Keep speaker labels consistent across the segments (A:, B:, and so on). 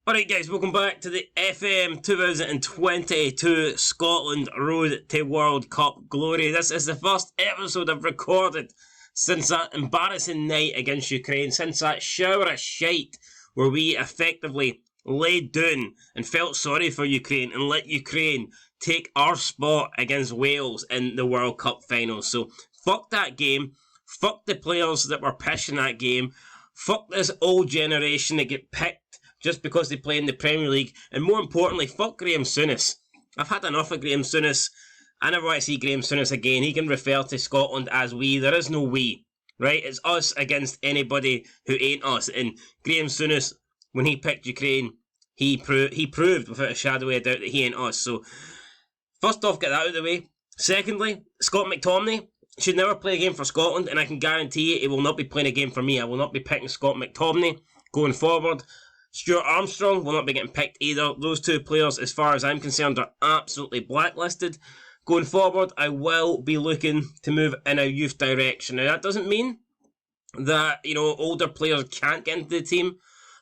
A: Alright guys, welcome back to the FM 2022 Scotland Road to World Cup Glory. This is the first episode I've recorded since that embarrassing night against Ukraine, since that shower of shite where we effectively laid down and felt sorry for Ukraine and let Ukraine take our spot against Wales in the World Cup final. So fuck that game, fuck the players that were pissing that game, fuck this old generation that get picked just because they play in the Premier League, and more importantly, fuck Graham Souness. I've had enough of Graham Souness. I never want to see Graham Souness again. He can refer to Scotland as we. There is no we, right? It's us against anybody who ain't us. And Graham Souness, when he picked Ukraine, he proved without a shadow of a doubt that he ain't us. So, first off, get that out of the way. Secondly, Scott McTominay should never play a game for Scotland, and I can guarantee you he will not be playing a game for me. I will not be picking Scott McTominay going forward. Stuart Armstrong will not be getting picked either. Those two players, as far as I'm concerned, are absolutely blacklisted. Going forward, I will be looking to move in a youth direction. Now, that doesn't mean that, older players can't get into the team,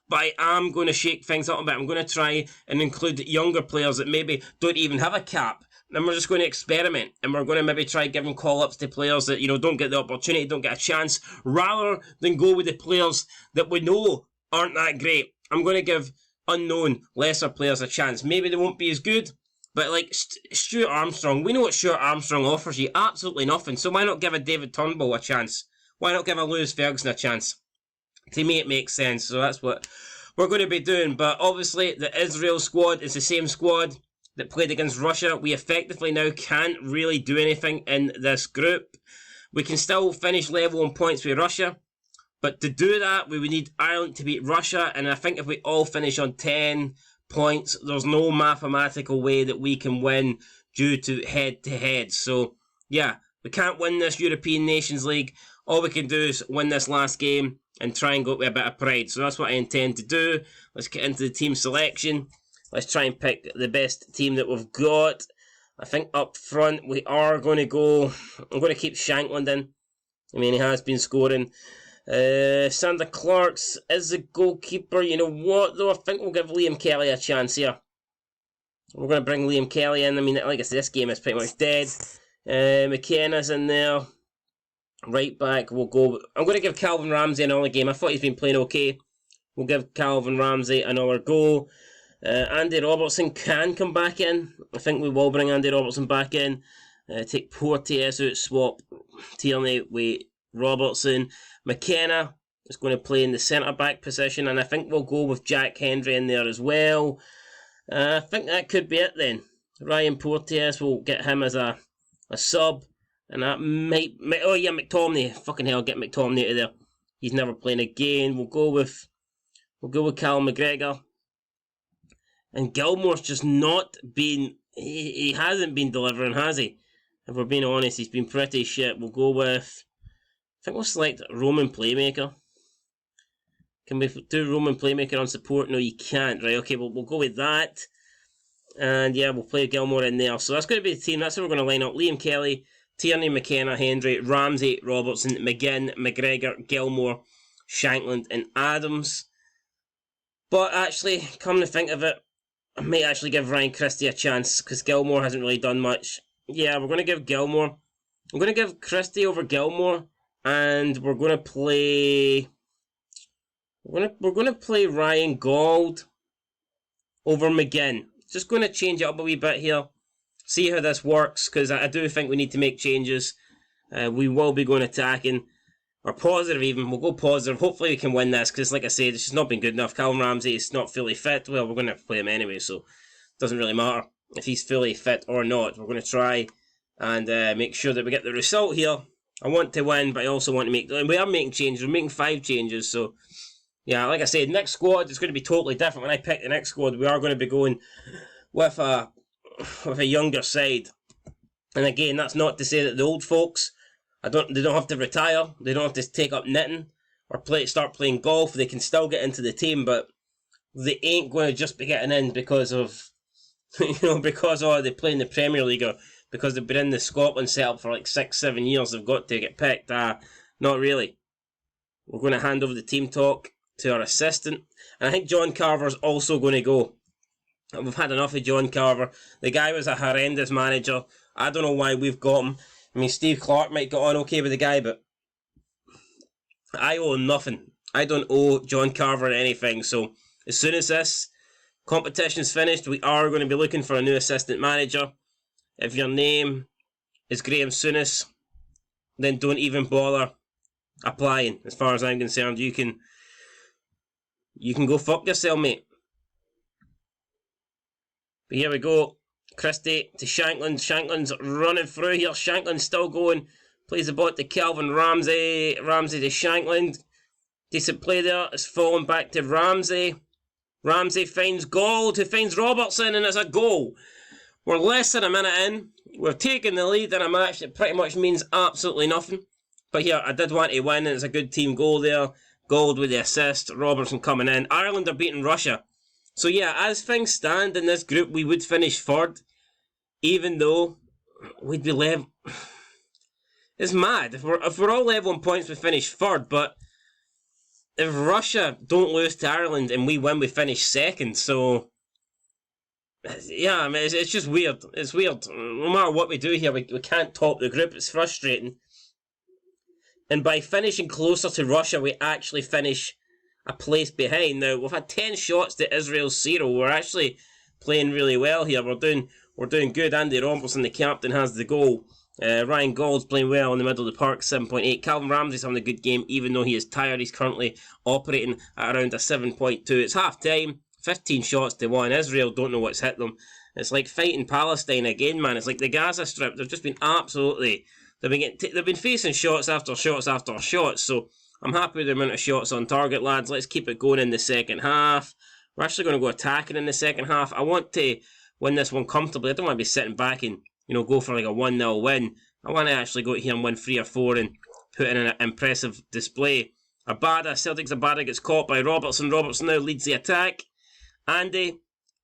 A: but I am going to shake things up a bit. I'm going to try and include younger players that maybe don't even have a cap. And we're just going to experiment, and we're going to maybe try giving call-ups to players that, don't get the opportunity, don't get a chance, rather than go with the players that we know aren't that great. I'm going to give unknown, lesser players a chance. Maybe they won't be as good, but like Stuart Armstrong, we know what Stuart Armstrong offers you. Absolutely nothing. So why not give a David Turnbull a chance? Why not give a Lewis Ferguson a chance? To me, it makes sense. So that's what we're going to be doing. But obviously, the Israel squad is the same squad that played against Russia. We effectively now can't really do anything in this group. We can still finish level on points with Russia. But to do that, we would need Ireland to beat Russia, and I think if we all finish on 10 points, there's no mathematical way that we can win due to head-to-head. So, yeah, we can't win this European Nations League. All we can do is win this last game and try and go with a bit of pride. So that's what I intend to do. Let's get into the team selection. Let's try and pick the best team that we've got. I think up front we are going to go... I'm going to keep Shankland in. I mean, he has been scoring. Sander Clarks is the goalkeeper. You know what, though? I think we'll give Liam Kelly a chance here. We're going to bring Liam Kelly in. I mean, like I said, this game is pretty much dead. McKenna's in there. Right back, we'll go... I'm going to give Calvin Ramsey another game. I thought he's been playing okay. We'll give Calvin Ramsey another go. Andy Robertson can come back in. I think we will bring Andy Robertson back in. Take Porteous out, swap Tierney with Robertson. McKenna is going to play in the centre-back position, and I think we'll go with Jack Hendry in there as well. I think that could be it then. Ryan Porteous, we'll get him as a sub, and that might... Oh yeah, McTominay. Fucking hell, get McTominay out of there. He's never playing again. We'll go with Callum McGregor. And Gilmore's just not been... He hasn't been delivering, has he? If we're being honest, he's been pretty shit. We'll go with... I think we'll select Roman Playmaker. Can we do Roman Playmaker on support? No, you can't. Right, okay, we'll go with that. And yeah, we'll play Gilmore in there. So that's going to be the team. That's how we're going to line up. Liam Kelly, Tierney, McKenna, Hendry, Ramsey, Robertson, McGinn, McGregor, Gilmore, Shankland and Adams. But actually, come to think of it, I might actually give Ryan Christie a chance because Gilmore hasn't really done much. Yeah, we're going to give Gilmore. I'm going to give Christie over Gilmore. And we're going to play... We're going to play Ryan Gauld over McGinn. Just going to change it up a wee bit here. See how this works, because I do think we need to make changes. We will be going attacking. Or positive even. We'll go positive. Hopefully we can win this, because like I said, it's just not been good enough. Callum Ramsey is not fully fit. Well, we're going to have to play him anyway, so it doesn't really matter if he's fully fit or not. We're going to try and make sure that we get the result here. I want to win, but I also want to make... We are making changes. We're making 5 changes, so... Yeah, like I said, next squad is going to be totally different. When I pick the next squad, we are going to be going with a younger side. And again, that's not to say that the old folks, they don't have to retire. They don't have to take up knitting or start playing golf. They can still get into the team, but they ain't going to just be getting in because of... because they play in the Premier League or... because they've been in the Scotland setup for like 6-7 years, they've got to get picked. Not really. We're going to hand over the team talk to our assistant. And I think John Carver's also going to go. And we've had enough of John Carver. The guy was a horrendous manager. I don't know why we've got him. I mean, Steve Clark might get on okay with the guy, but I owe him nothing. I don't owe John Carver anything. So as soon as this competition's finished, we are going to be looking for a new assistant manager. If your name is Graham Souness, then don't even bother applying. As far as I'm concerned, you can go fuck yourself, mate. But here we go. Christie to Shankland. Shankland's running through here. Shankland's still going. Plays the ball to Calvin Ramsey. Ramsey to Shankland. Decent play there. It's falling back to Ramsey. Ramsey finds Gold, who finds Robertson, and it's a goal. We're less than a minute in. We're taking the lead in a match that pretty much means absolutely nothing. But here, I did want to win, and it's a good team goal there. Gold with the assist. Robertson coming in. Ireland are beating Russia. So yeah, as things stand in this group, we would finish third. Even though we'd be level. It's mad. If we're all level on points, we finish third. But if Russia don't lose to Ireland and we win, we finish second. So yeah, I mean, it's just weird. It's weird. No matter what we do here, we can't top the group. It's frustrating. And by finishing closer to Russia, we actually finish a place behind. Now, we've had 10 shots to Israel's 0. We're actually playing really well here. We're doing good. Andy Robertson, the captain, has the goal. Ryan Gould's playing well in the middle of the park, 7.8. Calvin Ramsey's having a good game, even though he is tired. He's currently operating at around a 7.2. It's half-time. 15 shots to 1. Israel don't know what's hit them. It's like fighting Palestine again, man. It's like the Gaza Strip. They've just been absolutely... They've been facing shots after shots after shots. So I'm happy with the amount of shots on target, lads. Let's keep it going in the second half. We're actually going to go attacking in the second half. I want to win this one comfortably. I don't want to be sitting back and, go for like a 1-0 win. I want to actually go here and win 3 or 4 and put in an impressive display. Celtic's Abada gets caught by Robertson. Robertson now leads the attack. Andy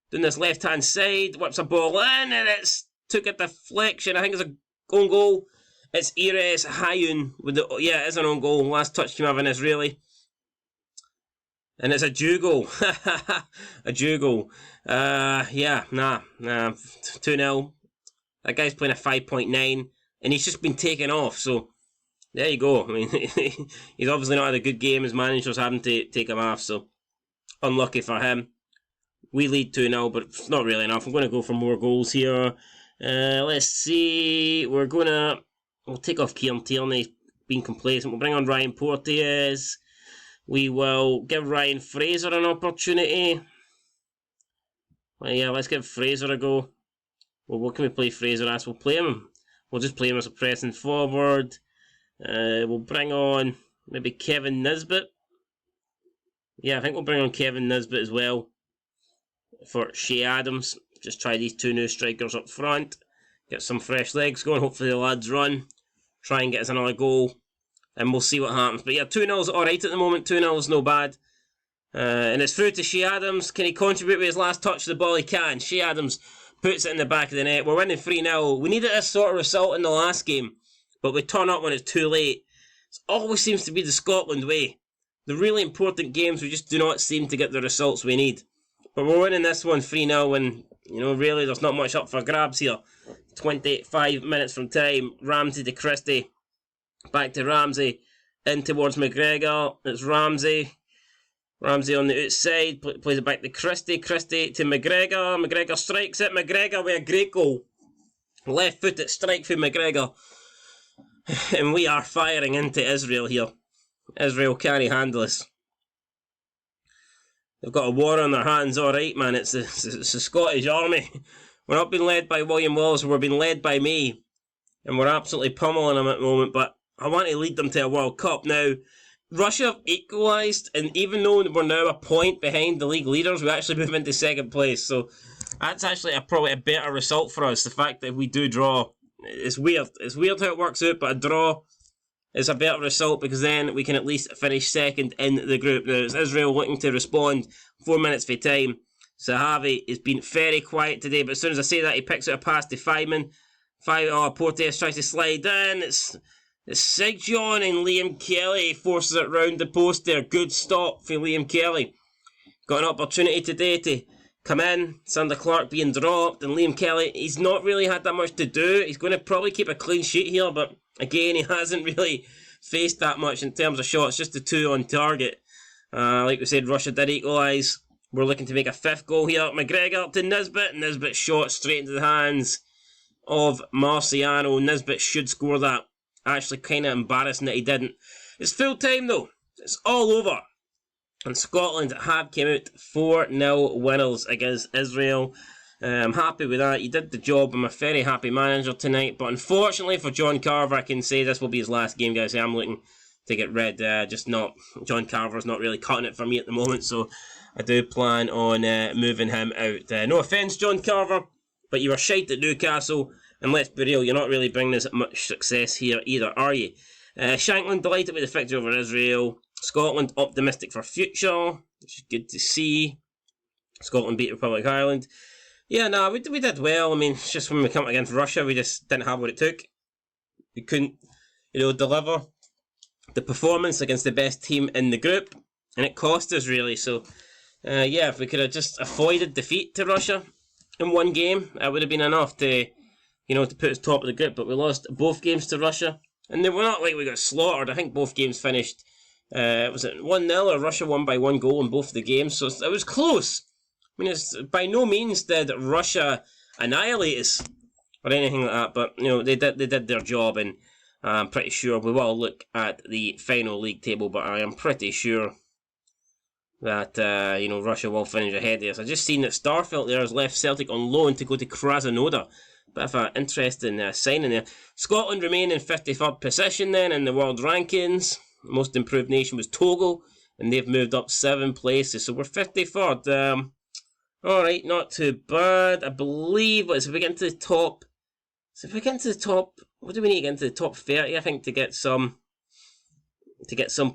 A: doing this left-hand side, whips a ball in, and it's took a deflection. I think it's a own goal. It's Ires Hayun with the it is an own goal. Last touch came out of an Israeli, and it's a Jew goal. A Jew goal. 2-0. That guy's playing a 5.9, and he's just been taken off. So there you go. I mean, he's obviously not had a good game. His manager's having to take him off. So unlucky for him. We lead 2-0, but it's not really enough. I'm going to go for more goals here. Let's see. We'll take off Kieran Tierney, being complacent. We'll bring on Ryan Porteous. We will give Ryan Fraser an opportunity. Well, yeah, let's give Fraser a go. Well, what can we play Fraser as? We'll play him. We'll just play him as a pressing forward. We'll bring on maybe Kevin Nisbet. Yeah, I think we'll bring on Kevin Nisbet as well for Shea Adams. Just try these 2 new strikers up front. Get some fresh legs going. Hopefully the lads run. Try and get us another goal. And we'll see what happens. But yeah, 2-0's alright at the moment. 2-0's no bad. And it's through to Shea Adams. Can he contribute with his last touch of the ball? He can. Shea Adams puts it in the back of the net. We're winning 3-0. We needed this sort of result in the last game. But we turn up when it's too late. It always seems to be the Scotland way. The really important games, we just do not seem to get the results we need. But we're winning this one 3-0 when, really there's not much up for grabs here. 25 minutes from time. Ramsey to Christie. Back to Ramsey. In towards McGregor. It's Ramsey. Ramsey on the outside. Plays it back to Christie. Christie to McGregor. McGregor strikes it. McGregor with a great goal. Left footed strike for McGregor. And we are firing into Israel here. Israel can't handle us. They've got a war on their hands, alright, man. It's the Scottish Army. We're not being led by William Wallace, we're being led by me. And we're absolutely pummeling them at the moment, but I want to lead them to a World Cup. Now, Russia have equalised, and even though we're now a point behind the league leaders, we actually move into second place. So that's actually probably a better result for us, the fact that we do draw. It's weird. It's weird how it works out, but a draw is a better result because then we can at least finish second in the group. Now, it's Israel looking to respond. 4 minutes for time. Sahavi has been very quiet today, but as soon as I say that, he picks out a pass to Feynman. Porteous tries to slide in. Sigjon and Liam Kelly forces it round the post there. Good stop for Liam Kelly. Got an opportunity today to come in. Sander Clark being dropped, and Liam Kelly, he's not really had that much to do. He's going to probably keep a clean sheet here, but again, he hasn't really faced that much in terms of shots, just the 2 on target. Like we said, Russia did equalise. We're looking to make a 5th goal here. McGregor to Nisbet. Nisbet shot straight into the hands of Marciano. Nisbet should score that. Actually, kind of embarrassing that he didn't. It's full time though. It's all over. And Scotland have came out 4-0 winners against Israel. I'm happy with that. He did the job. I'm a very happy manager tonight. But unfortunately for John Carver, I can say this will be his last game, guys. I'm looking to get rid. John Carver's not really cutting it for me at the moment. So I do plan on moving him out. No offence, John Carver, but you were shite at Newcastle. And let's be real, you're not really bringing us much success here either, are you? Shankland delighted with the victory over Israel. Scotland optimistic for future, which is good to see. Scotland beat Republic of Ireland. Yeah, no, we did well. I mean, it's just when we come against Russia, we just didn't have what it took. We couldn't, deliver the performance against the best team in the group, and it cost us really. So, if we could have just avoided defeat to Russia in one game, it would have been enough to put us top of the group. But we lost both games to Russia, and they were not like we got slaughtered. I think both games finished, was it 1-0 or Russia won by 1 goal in both of the games, so it was close. I mean, it's by no means did Russia annihilate us or anything like that, but they did their job, and I'm pretty sure we will look at the final league table, but I am pretty sure that Russia will finish ahead of us. I just seen that Starfelt there has left Celtic on loan to go to Krasnodar. Bit of an interesting signing there. Scotland remain in 53rd position then in the world rankings. The most improved nation was Togo, and they've moved up 7 places, so we're 53rd. Alright, not too bad. I believe, if we get into the top... what do we need to get into the top 30, I think, to get some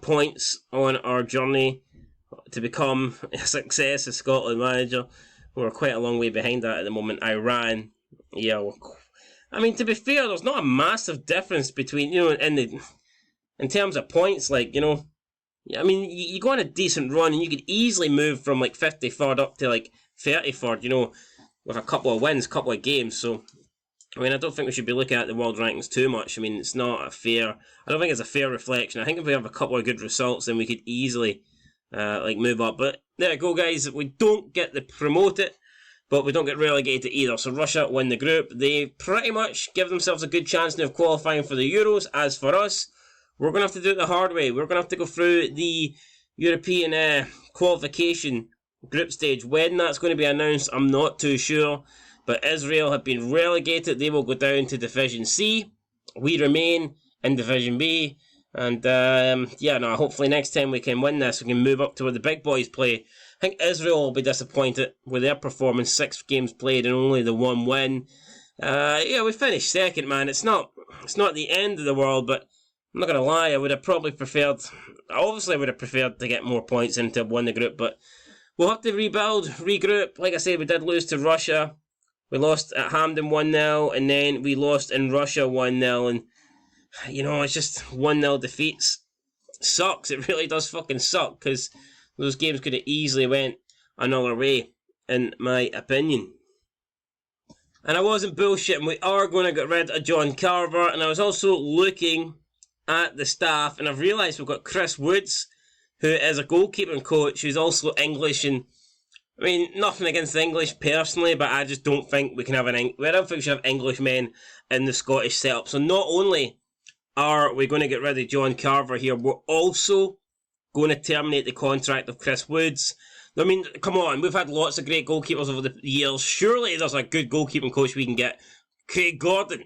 A: points on our journey to become a success as Scotland manager. We're quite a long way behind that at the moment. Iran, yeah, I mean, to be fair, there's not a massive difference between, in terms of points, I mean, you go on a decent run and you could easily move from 53rd up to 33rd, with a couple of wins, couple of games. So, I mean, I don't think we should be looking at the world rankings too much. I mean, it's not I don't think it's a fair reflection. I think if we have a couple of good results, then we could easily, move up. But there we go, guys. We don't get the promoted, but we don't get relegated either. So Russia win the group. They pretty much give themselves a good chance now of qualifying for the Euros. As for us, we're going to have to do it the hard way. We're going to have to go through the European qualification group stage. When that's going to be announced, I'm not too sure. But Israel have been relegated. They will go down to Division C. We remain in Division B. And hopefully next time we can win this. We can move up to where the big boys play. I think Israel will be disappointed with their performance. 6 games played and only the 1 win. We finished second, man. It's not the end of the world, but I'm not going to lie, I would have probably preferred... Obviously, I would have preferred to get more points and to have won the group, but we'll have to rebuild, regroup. Like I said, we did lose to Russia. We lost at Hamden 1-0, and then we lost in Russia 1-0, and, it's just 1-0 defeats. Sucks. It really does fucking suck, because those games could have easily went another way, in my opinion. And I wasn't bullshitting. We are going to get rid of John Carver, and I was also looking at the staff, and I've realised we've got Chris Woods, who is a goalkeeping coach, who's also English, and I mean, nothing against the English personally, but I just don't think we can have I don't think we should have Englishmen in the Scottish setup. So not only are we going to get rid of John Carver here, we're also going to terminate the contract of Chris Woods. I mean, come on, we've had lots of great goalkeepers over the years. Surely there's a good goalkeeping coach we can get. Craig Gordon,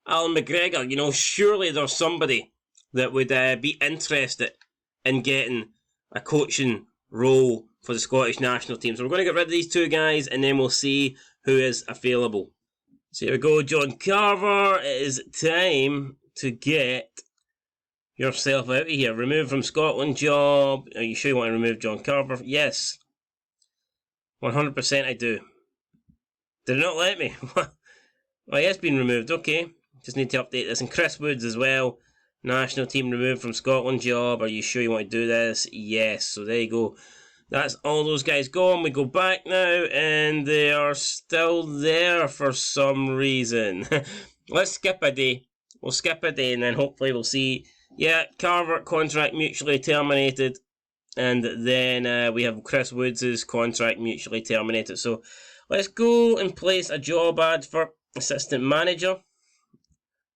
A: Alan McGregor, surely there's somebody that would be interested in getting a coaching role for the Scottish national team. So we're going to get rid of these 2 guys, and then we'll see who is available. So here we go, John Carver. It is time to get yourself out of here. Remove from Scotland job. Are you sure you want to remove John Carver? Yes. 100% I do. Did it not let me? Well, he has been removed. Okay. Just need to update this. And Chris Woods as well. National team removed from Scotland job. Are you sure you want to do this? Yes. So there you go. That's all those guys gone. We go back now, and they are still there for some reason. Let's skip a day. We'll skip a day, and then hopefully we'll see. Yeah, Carver contract mutually terminated. And then we have Chris Woods' contract mutually terminated. So let's go and place a job ad for assistant manager.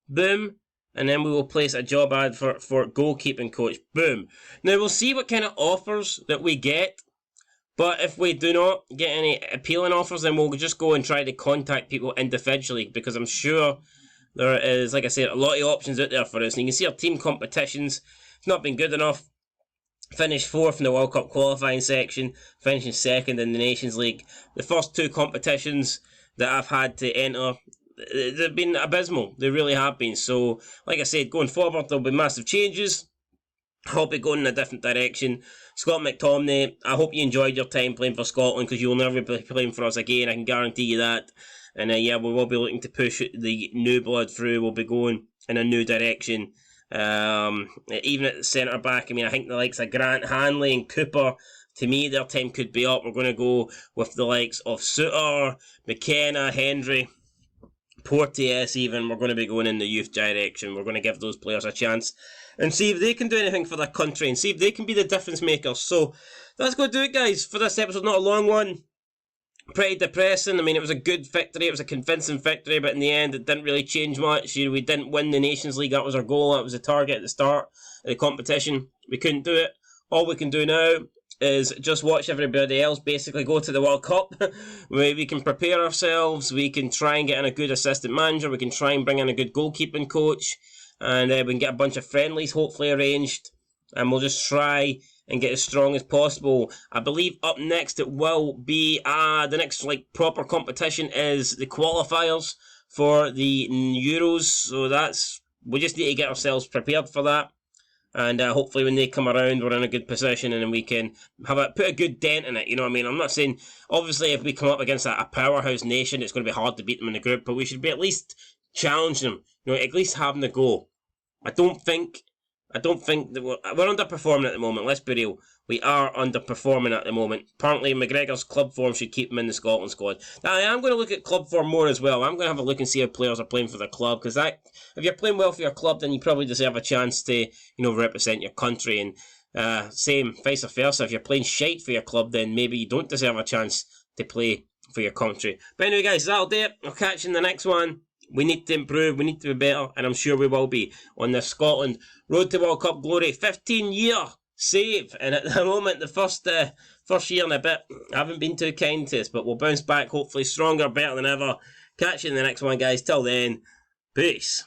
A: Boom. And then we will place a job ad for goalkeeping coach. Boom. Now we'll see what kind of offers that we get. But if we do not get any appealing offers, then we'll just go and try to contact people individually. Because I'm sure there is, like I said, a lot of options out there for us. And you can see our team competitions. It's not been good enough. Finished 4th in the World Cup qualifying section, finishing 2nd in the Nations League. The first 2 competitions that I've had to enter, they've been abysmal. They really have been. So, like I said, going forward, there'll be massive changes. I hope it going in a different direction. Scott McTominay, I hope you enjoyed your time playing for Scotland, because you'll never be playing for us again. I can guarantee you that. And yeah, we will be looking to push the new blood through. We'll be going in a new direction. Even at the centre back, I mean, I think the likes of Grant, Hanley and Cooper, to me their time could be up. We're going to go with the likes of Suter, McKenna, Hendry, Porteous even. We're going to be going in the youth direction. We're going to give those players a chance and see if they can do anything for their country and see if they can be the difference makers. So that's going to do it, guys, for this episode. Not a long one. Pretty depressing. I mean, it was a good victory. It was a convincing victory, but in the end, it didn't really change much. We didn't win the Nations League. That was our goal. That was the target at the start of the competition. We couldn't do it. All we can do now is just watch everybody else basically go to the World Cup. We can prepare ourselves. We can try and get in a good assistant manager. We can try and bring in a good goalkeeping coach. And we can get a bunch of friendlies hopefully arranged. And we'll just try and get as strong as possible. I believe up next it will be the next proper competition is the qualifiers for the Euros. So we just need to get ourselves prepared for that. And hopefully when they come around, we're in a good position and then we can put a good dent in it. You know what I mean? I'm not saying, obviously, if we come up against a powerhouse nation, it's going to be hard to beat them in the group, but we should be at least challenging them. At least having a go. I don't think that we're underperforming at the moment. Let's be real. We are underperforming at the moment. Apparently, McGregor's club form should keep him in the Scotland squad. Now, I am going to look at club form more as well. I'm going to have a look and see how players are playing for their club. Because if you're playing well for your club, then you probably deserve a chance to, represent your country. And same, vice versa. If you're playing shite for your club, then maybe you don't deserve a chance to play for your country. But anyway, guys, that'll do it. I'll catch you in the next one. We need to improve, we need to be better, and I'm sure we will be on this Scotland Road to World Cup Glory 15-year save. And at the moment, the first year and a bit, I haven't been too kind to us, but we'll bounce back hopefully stronger, better than ever. Catch you in the next one, guys. Till then, peace.